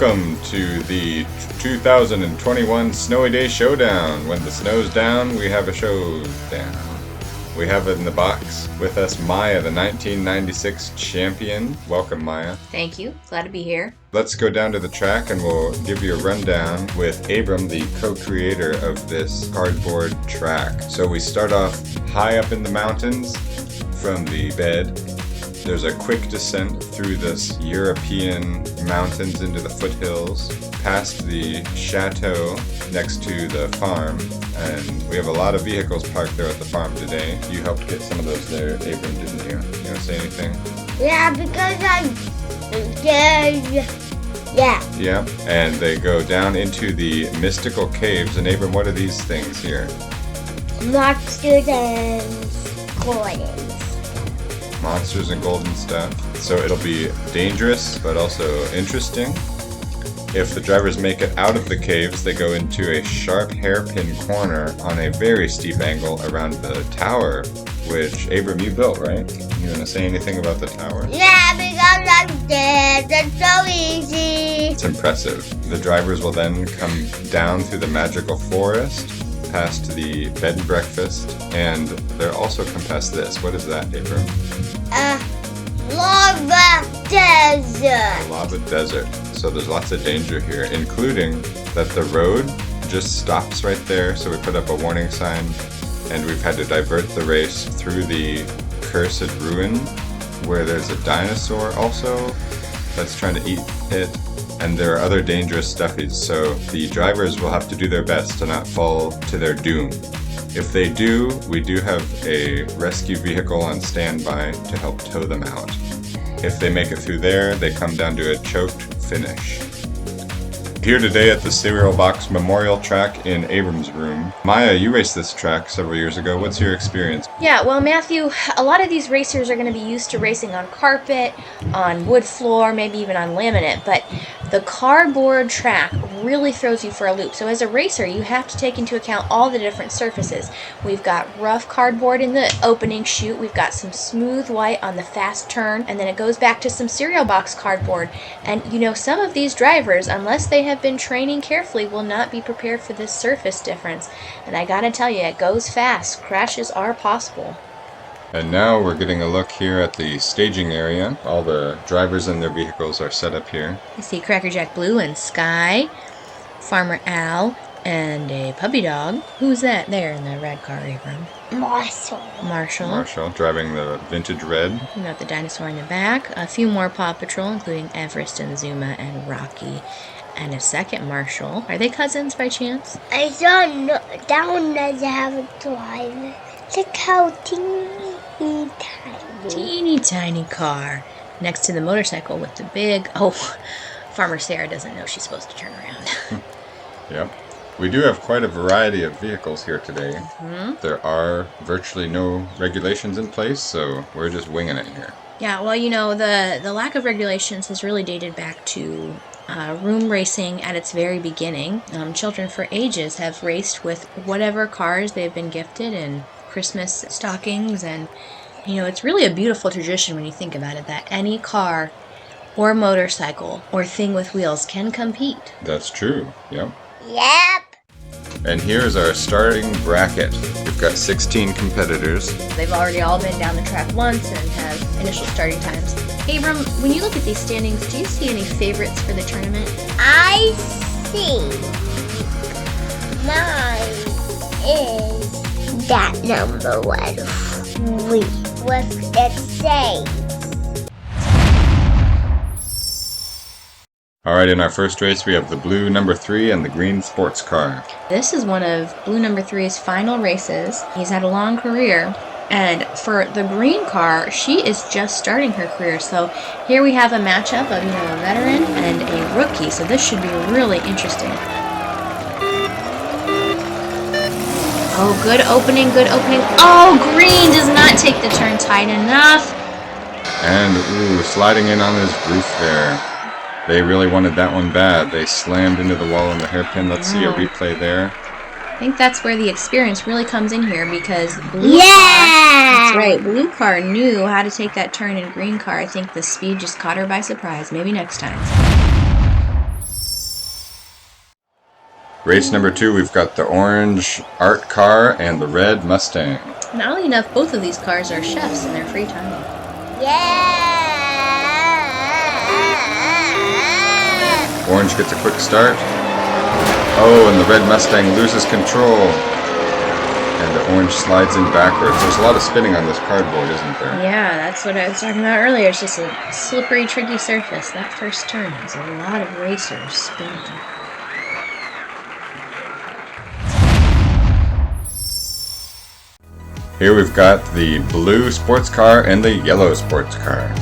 Welcome to the 2021 Snowy Day Showdown. When the snow's down, we have a showdown. We have it in the box with us, Maya, the 1996 champion. Welcome, Maya. Thank you. Glad to be here. Let's go down to the track and we'll give you a rundown with Abram, the co-creator of this cardboard track. So we start off high up in the mountains from the bed. There's a quick descent through this European mountains into the foothills, past the chateau next to the farm, and we have a lot of vehicles parked there at the farm today. You helped get some of those there, Abram, didn't you? You want to say anything? Yeah, because Yeah, and they go down into the mystical caves. And Abram, what are these things here? monsters and gardens. Monsters and golden stuff. So it'll be dangerous, but also interesting. If the drivers make it out of the caves, they go into a sharp hairpin corner on a very steep angle around the tower, which, Abram, you built, right? You want to say anything about the tower? Yeah, because I did. That's so easy. It's impressive. The drivers will then come down through the magical forest, past the bed and breakfast, and they'll also come past this. What is that, Abram? Lava desert. Lava desert. So there's lots of danger here, including that the road just stops right there. So we put up a warning sign, and we've had to divert the race through the cursed ruin, where there's a dinosaur also that's trying to eat it, and there are other dangerous stuffies. So the drivers will have to do their best to not fall to their doom. If they do, we do have a rescue vehicle on standby to help tow them out. If they make it through there, they come down to a choked finish. Here today at the Cereal Box Memorial Track in Abram's room. Maya, you raced this track several years ago. What's your experience? Yeah, well, Matthew, a lot of these racers are going to be used to racing on carpet, on wood floor, maybe even on laminate, but the cardboard track really throws you for a loop. So as a racer, you have to take into account all the different surfaces. We've got rough cardboard in the opening chute, we've got some smooth white on the fast turn, and then it goes back to some cereal box cardboard. And you know, some of these drivers, unless they have been training carefully, will not be prepared for this surface difference. And I gotta tell you, it goes fast. Crashes are possible. And now we're getting a look here at the staging area. All the drivers and their vehicles are set up here. You see Cracker Jack Blue and Sky, Farmer Al, and a puppy dog. Who's that there in the red car, Abram? Marshall. Marshall driving the vintage red. We got the dinosaur in the back. A few more Paw Patrol, including Everest and Zuma and Rocky. And a second Marshall. Are they cousins by chance? I don't know. That one doesn't have a driver. Look how Teeny tiny car. Next to the motorcycle with the big... Oh, Farmer Sarah doesn't know she's supposed to turn around. Yep. We do have quite a variety of vehicles here today. Mm-hmm. There are virtually no regulations in place, so we're just winging it here. Yeah, well, you know, the lack of regulations has really dated back to room racing at its very beginning. Children for ages have raced with whatever cars they've been gifted and Christmas stockings, and you know, it's really a beautiful tradition when you think about it, that any car or motorcycle or thing with wheels can compete. That's true, yep. Yep. And here's our starting bracket. We've got 16 competitors. They've already all been down the track once and have initial starting times. Abram, when you look at these standings, do you see any favorites for the tournament? I see. Mine is that number 1. What's it say? All right, in our first race, we have the blue number 3 and the green sports car. This is one of blue number 3's final races. He's had a long career. And for the green car, she is just starting her career. So here we have a matchup of, you know, a veteran and a rookie. So this should be really interesting. Oh, good opening, good opening. Oh, green does not take the turn tight enough. And, ooh, sliding in on his roof there. They really wanted that one bad. They slammed into the wall in the hairpin. Let's see a replay there. I think that's where the experience really comes in here, because blue car, that's right, blue car knew how to take that turn, and green car, I think the speed just caught her by surprise. Maybe next time. Race number 2, we've got the orange art car and the red Mustang. And oddly enough, both of these cars are chefs in their free time. Yeah. Orange gets a quick start. Oh, and the red Mustang loses control. And the orange slides in backwards. There's a lot of spinning on this cardboard, isn't there? Yeah, that's what I was talking about earlier. It's just a slippery, tricky surface. That first turn has a lot of racers spinning. Here we've got the blue sports car and the yellow sports car.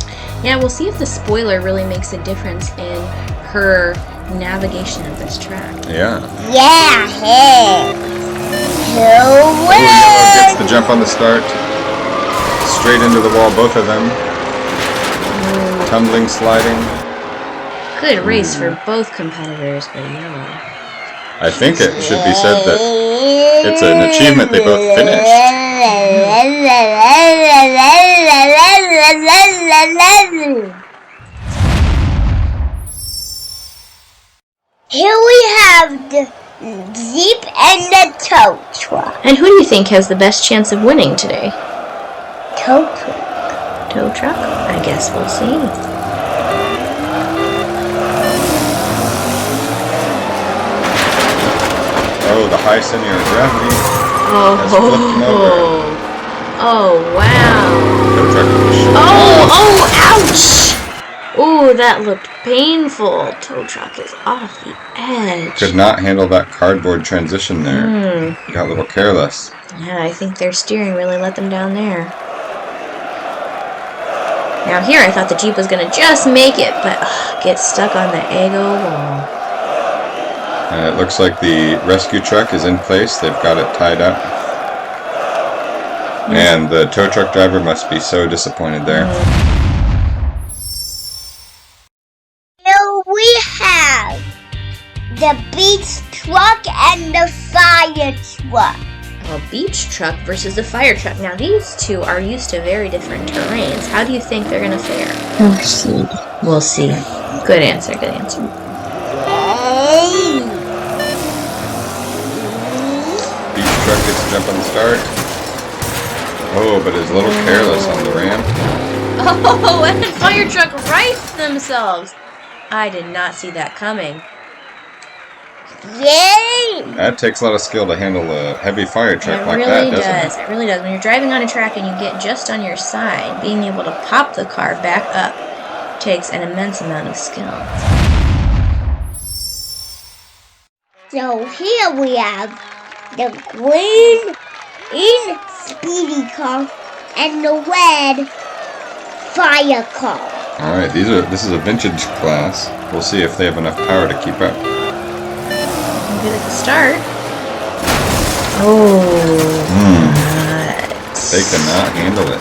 Yeah, we'll see if the spoiler really makes a difference in her navigation of this track. Yeah. Yeah, hey. Yellow gets the jump on the start. Straight into the wall, both of them. Tumbling, sliding. Good race for both competitors, but yellow. I think it should be said that it's an achievement they both finished. Here we have the Jeep and the tow truck. And who do you think has the best chance of winning today? Tow truck. Tow truck? I guess we'll see. Oh, the high center of gravity. Oh, Has flipped him over. Oh, wow. Tow truck shot Oh, off. ouch! Oh, that looked painful. Tow truck is off the edge. Could not handle that cardboard transition there. Got a little careless. Yeah, I think their steering really let them down there. Now here, I thought the Jeep was going to just make it, but gets stuck on the Eggo wall. It looks like the rescue truck is in place. They've got it tied up. And the tow truck driver must be so disappointed there. Here we have the beach truck and the fire truck. A beach truck versus a fire truck. Now these two are used to very different terrains. How do you think they're going to fare? We'll see. We'll see. Good answer, good answer. Beach truck gets a jump on the start. Oh, but is a little careless on the ramp. Oh, and the fire truck rights themselves. I did not see that coming. Yay! That takes a lot of skill to handle a heavy fire truck It like really that, doesn't does. It really does. When you're driving on a track and you get just on your side, being able to pop the car back up takes an immense amount of skill. So here we have the green speedy car and the red fire car. Alright, this is a vintage class. We'll see if they have enough power to keep up. Good at the start. Oh, nuts. They cannot handle it.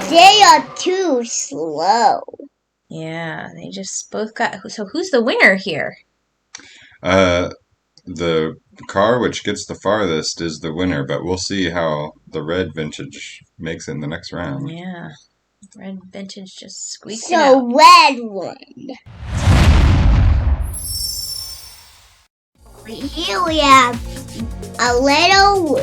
They are too slow. Yeah, they just both got... So who's the winner here? The car which gets the farthest is the winner, but we'll see how the red vintage makes it in the next round. Yeah, red vintage just squeaked it So out. red one. Here we have a little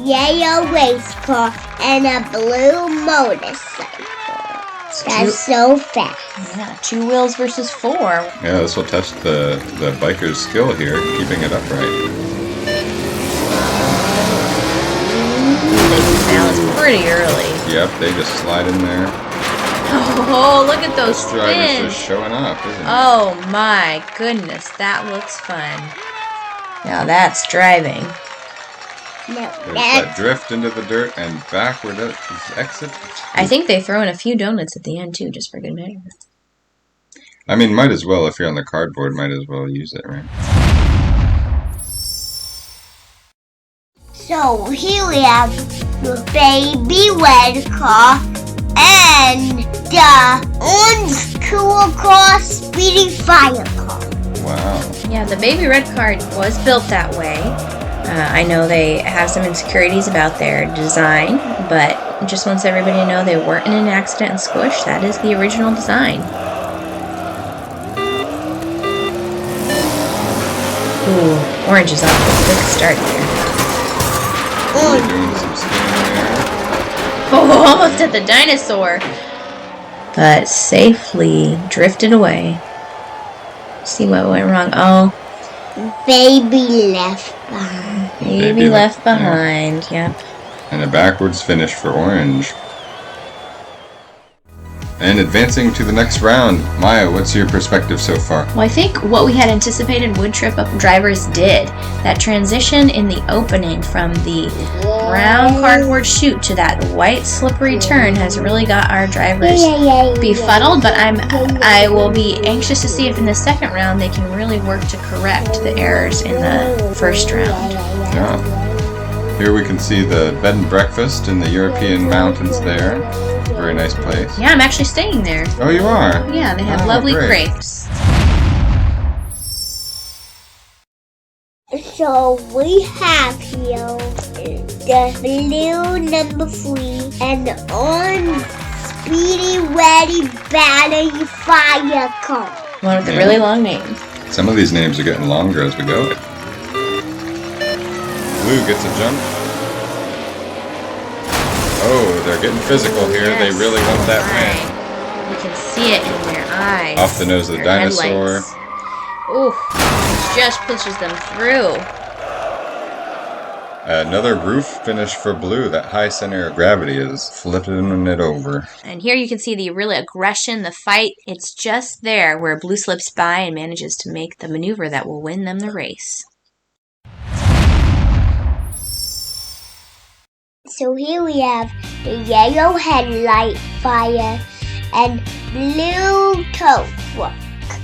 yellow race car and a blue motorcycle. That's so fast. Yeah, 2 wheels versus 4. Yeah, this will test the biker's skill here, keeping it upright. They balance pretty early. Yep, they just slide in there. Oh, look at those This driver's spins. just showing off, isn't he? Oh my goodness, that looks fun. Now that's driving. No, There's that drift into the dirt and backward exit. I think they throw in a few donuts at the end too, just for good measure. I mean, might as well, if you're on the cardboard, might as well use it, right? So here we have the baby red car and the orange cool car speedy fire car. Wow. Yeah, the baby red car was built that way. I know they have some insecurities about their design, but just wants everybody to know they weren't in an accident and squish. That is the original design. Ooh. Orange is off to a quick start there. We're doing some spinning there. Oh, almost at the dinosaur. But safely drifted away. See what went wrong. Oh. Baby left behind. Baby left behind. Yep. And a backwards finish for Orange. And advancing to the next round, Maya, what's your perspective so far? Well, I think what we had anticipated wood trip up drivers did. That transition in the opening from the brown cardboard chute to that white slippery turn has really got our drivers befuddled, but I will be anxious to see if in the second round they can really work to correct the errors in the first round. Yeah. Here we can see the bed and breakfast in the European mountains there. Very nice place. Yeah, I'm actually staying there. Oh, you are? Yeah, they have lovely crepes. So we have here the blue number 3 and on Speedy Ready Battery Fire Car. One with a really long name. Some of these names are getting longer as we go. Blue gets a jump. Oh, they're getting physical here. Yes. They really want that win. You can see it in their eyes. Off the nose of the dinosaur. Ooh, just pushes them through. Another roof finish for Blue. That high center of gravity is flipping it over. And here you can see the really aggression, the fight. It's just there where Blue slips by and manages to make the maneuver that will win them the race. So here we have the yellow headlight fire and blue tow truck.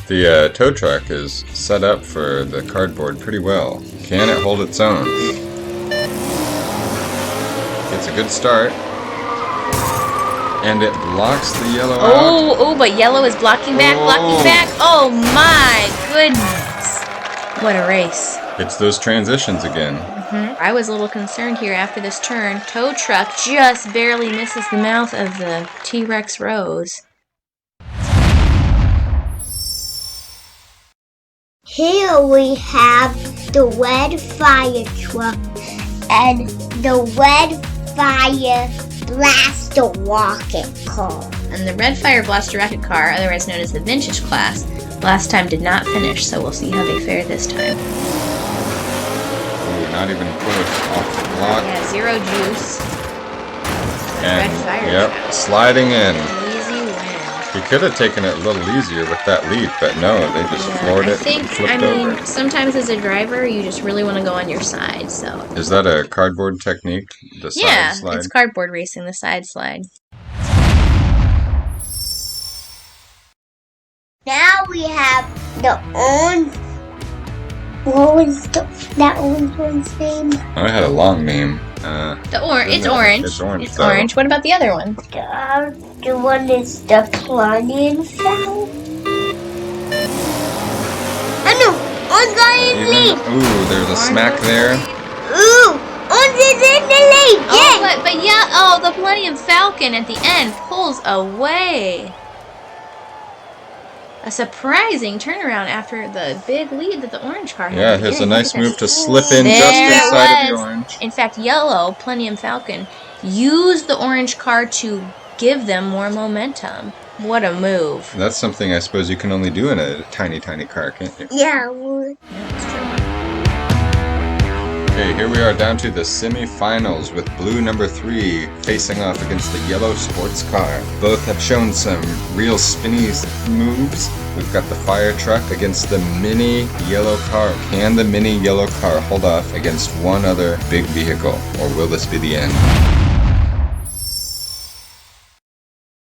The tow truck is set up for the cardboard pretty well. Can it hold its own? Gets a good start. And it blocks the yellow out. Oh, but yellow is blocking back. Oh my goodness. What a race. It's those transitions again. I was a little concerned here after this turn. Tow truck just barely misses the mouth of the T-Rex Rose. Here we have the red fire truck and the red fire blaster rocket car. And the red fire blaster rocket car, otherwise known as the vintage class, last time did not finish, so we'll see how they fare this time. Not even close. Off the block. Yeah, zero juice. And, red fire yep, trap. sliding in. Easy win. He could have taken it a little easier with that lead, but no, they just floored it and flipped over. Sometimes as a driver, you just really want to go on your side, so. Is that a cardboard technique? The side slide? Yeah, it's cardboard racing, the side slide. Now we have the orange. What was that orange one's name? Oh, it had a long name. It's orange. It's orange. It's orange. What about the other one? The one is the Planian Falcon. I know. Orange got in the lead. Ooh, there's a smack there. Ooh, orange is in the lead. Yeah. But yeah. The Millennium Falcon at the end pulls away. A surprising turnaround after the big lead that the orange car had. Yeah, it has a nice move to slip in just inside of the orange. In fact, yellow, Millennium Falcon, used the orange car to give them more momentum. What a move. That's something I suppose you can only do in a tiny, tiny car, can't you? Yeah. That's true. Okay, here we are down to the semi-finals with blue number 3 facing off against the yellow sports car. Both have shown some real spinny moves. We've got the fire truck against the mini yellow car. Can the mini yellow car hold off against one other big vehicle, or will this be the end?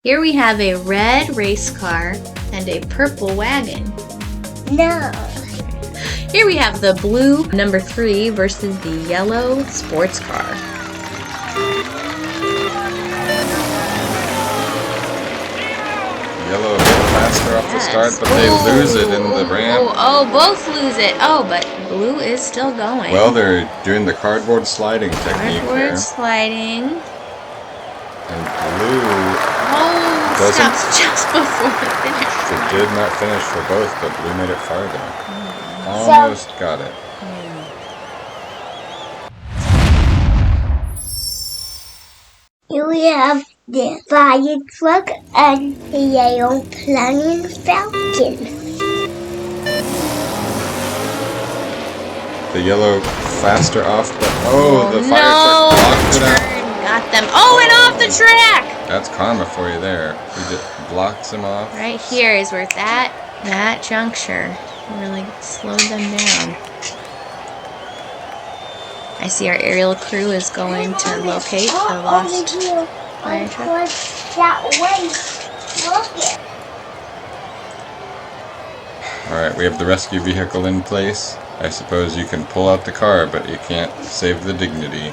Here we have a red race car and a purple wagon. No. Here we have the blue number 3 versus the yellow sports car. Yellow a bit faster off the start, but they lose it in the ramp. Both lose it. But blue is still going. Well, they're doing the cardboard sliding technique Cardboard here. sliding. And blue Stops just before the finish. It did not finish for both, but blue made it farther. Almost got it. Here we have the fire truck and the yellow flying falcon. The yellow faster off, but the fire no, truck blocked it out. turn got them. Oh, and off the track. That's karma for you there. He just blocks him off. Right here is where that juncture really slowed them down. I see our aerial crew is going to locate the lost fire truck. That way. Look it. Alright, we have the rescue vehicle in place. I suppose you can pull out the car, but you can't save the dignity.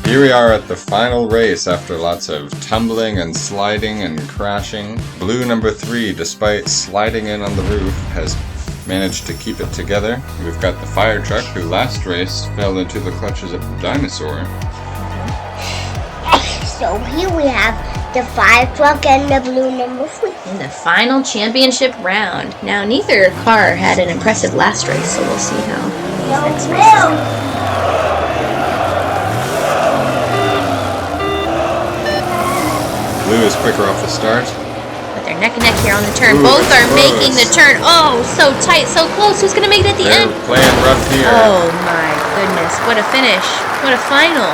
Here we are at the final race after lots of tumbling and sliding and crashing. Blue number 3, despite sliding in on the roof, has managed to keep it together. We've got the fire truck, who last race fell into the clutches of the dinosaur. So here we have the fire truck and the blue number 3. In the final championship round. Now, neither car had an impressive last race, so we'll see how these next races go. Blue is quicker off the start. But they're neck and neck here on the turn. Ooh, Both are close. making the turn. Oh, so tight, so close. Who's going to make it at the They're end? playing rough here. Oh my goodness. What a finish. What a final.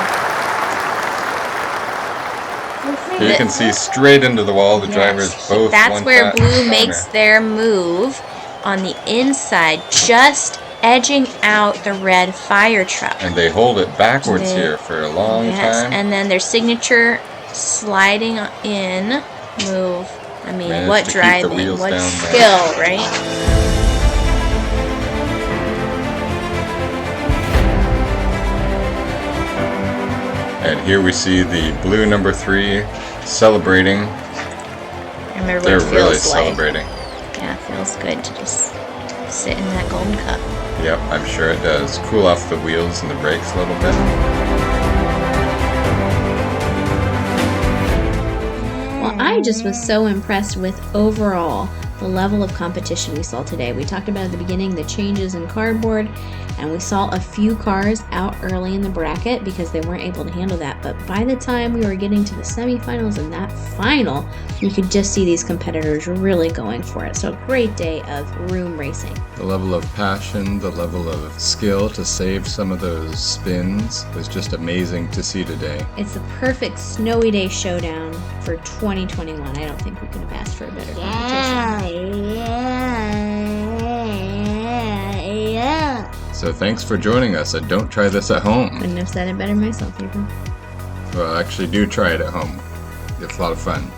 Here you can see straight into the wall. The Yes. drivers both That's want where that Blue corner. makes their move on the inside, just edging out the red fire truck. And they hold it backwards They- here for a long Yes, time. and then their signature sliding in move. I mean, Managed what to keep the driving, wheels what down skill, right? And here we see the blue number 3 celebrating. I remember what They're it feels really like. celebrating. Yeah, it feels good to just sit in that golden cup. Yep, I'm sure it does. Cool off the wheels and the brakes a little bit. Well, I just was so impressed with overall the level of competition we saw today. We talked about at the beginning the changes in cardboard, and we saw a few cars out early in the bracket because they weren't able to handle that. But by the time we were getting to the semifinals and that final, you could just see these competitors really going for it. So a great day of room racing. The level of passion, the level of skill to save some of those spins was just amazing to see today. It's the perfect snowy day showdown for 2021. I don't think we could have asked for a better competition. Yeah. So thanks for joining us, and don't try this at home. Couldn't have said it better myself, even. Well, actually do try it at home. It's a lot of fun.